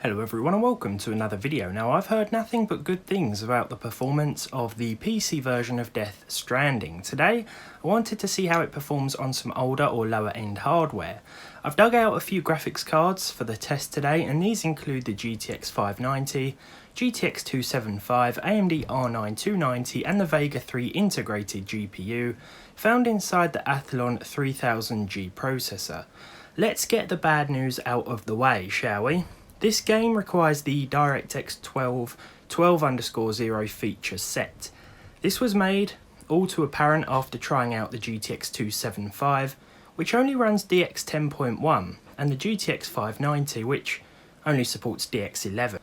Hello everyone and welcome to another video. Now I've heard nothing but good things about the performance of the PC version of Death Stranding. Today I wanted to see how it performs on some older or lower end hardware. I've dug out a few graphics cards for the test today, and these include the GTX 590, GTX 275, AMD R9 290 and the Vega 3 integrated GPU found inside the Athlon 3000G processor. Let's get the bad news out of the way, shall we? This game requires the DirectX 12.0 feature set. This was made all too apparent after trying out the GTX 275, which only runs DX 10.1, and the GTX 590, which only supports DX 11.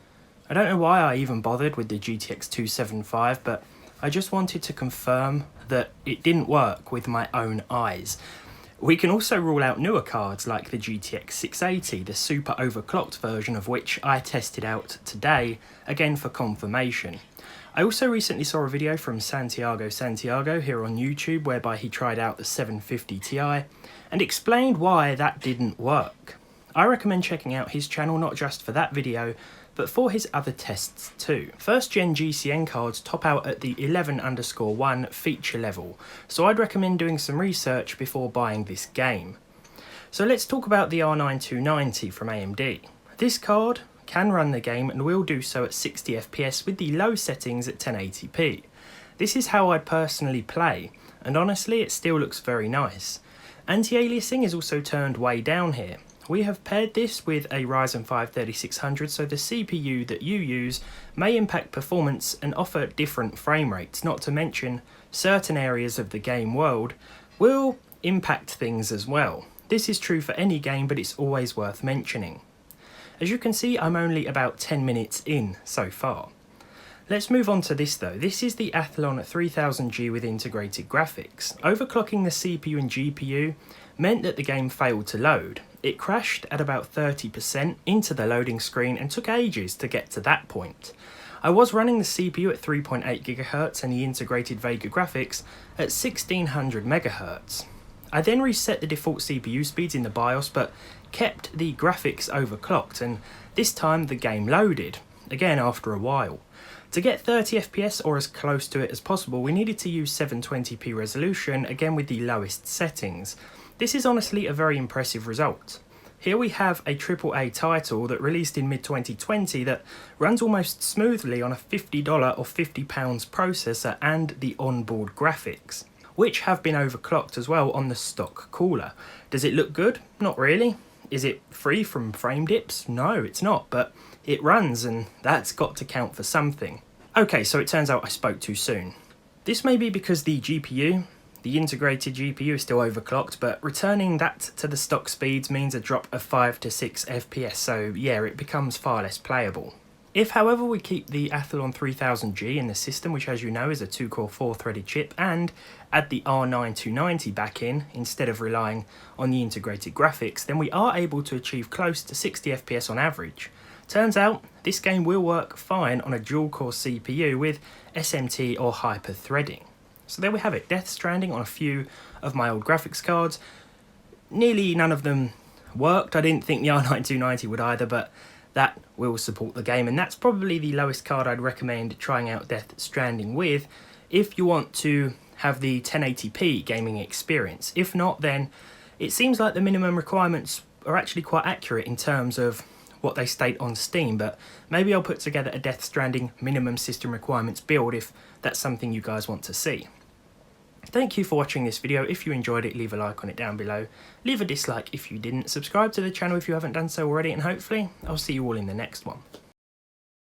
I don't know why I even bothered with the GTX 275, but I just wanted to confirm that it didn't work with my own eyes. We can also rule out newer cards like the GTX 680, the super overclocked version of which I tested out today, again for confirmation. I also recently saw a video from Santiago here on YouTube whereby he tried out the 750 Ti and explained why that didn't work. I recommend checking out his channel not just for that video, but for his other tests too. First gen GCN cards top out at the 11_1 feature level, so I'd recommend doing some research before buying this game. So let's talk about the R9 290 from AMD. This card can run the game and will do so at 60 FPS with the low settings at 1080p. This is how I'd personally play, and honestly it still looks very nice. Anti-aliasing is also turned way down here. We have paired this with a Ryzen 5 3600, so the CPU that you use may impact performance and offer different frame rates, not to mention certain areas of the game world will impact things as well. This is true for any game, but it's always worth mentioning. As you can see, I'm only about 10 minutes in so far. Let's move on to this though. This is the Athlon 3000G with integrated graphics. Overclocking the CPU and GPU meant that the game failed to load. It crashed at about 30% into the loading screen and took ages to get to that point. I was running the CPU at 3.8 GHz and the integrated Vega graphics at 1600 MHz. I then reset the default CPU speeds in the BIOS but kept the graphics overclocked, and this time the game loaded, again after a while. To get 30 FPS or as close to it as possible, we needed to use 720p resolution, again with the lowest settings. This is honestly a very impressive result. Here we have a AAA title that released in mid-2020 that runs almost smoothly on a $50 or £50 processor and the onboard graphics, which have been overclocked as well on the stock cooler. Does it look good? Not really. Is it free from frame dips? No, it's not, but it runs, and that's got to count for something. Okay, so it turns out I spoke too soon. This may be because the GPU, the integrated GPU, is still overclocked, but returning that to the stock speeds means a drop of 5 to 6 FPS, so yeah, it becomes far less playable. If, however, we keep the Athlon 3000G in the system, which as you know is a 2-core 4-threaded chip, and add the R9 290 back in, instead of relying on the integrated graphics, then we are able to achieve close to 60 FPS on average. Turns out, this game will work fine on a dual-core CPU with SMT or hyper-threading. So there we have it, Death Stranding on a few of my old graphics cards. Nearly none of them worked. I didn't think the R9 290 would either, but that will support the game, and that's probably the lowest card I'd recommend trying out Death Stranding with if you want to have the 1080p gaming experience. If not, then it seems like the minimum requirements are actually quite accurate in terms of what they state on Steam, but maybe I'll put together a Death Stranding minimum system requirements build if that's something you guys want to see. Thank you for watching this video. If you enjoyed it, leave a like on it down below. Leave a dislike if you didn't. Subscribe to the channel if you haven't done so already, and hopefully I'll see you all in the next one.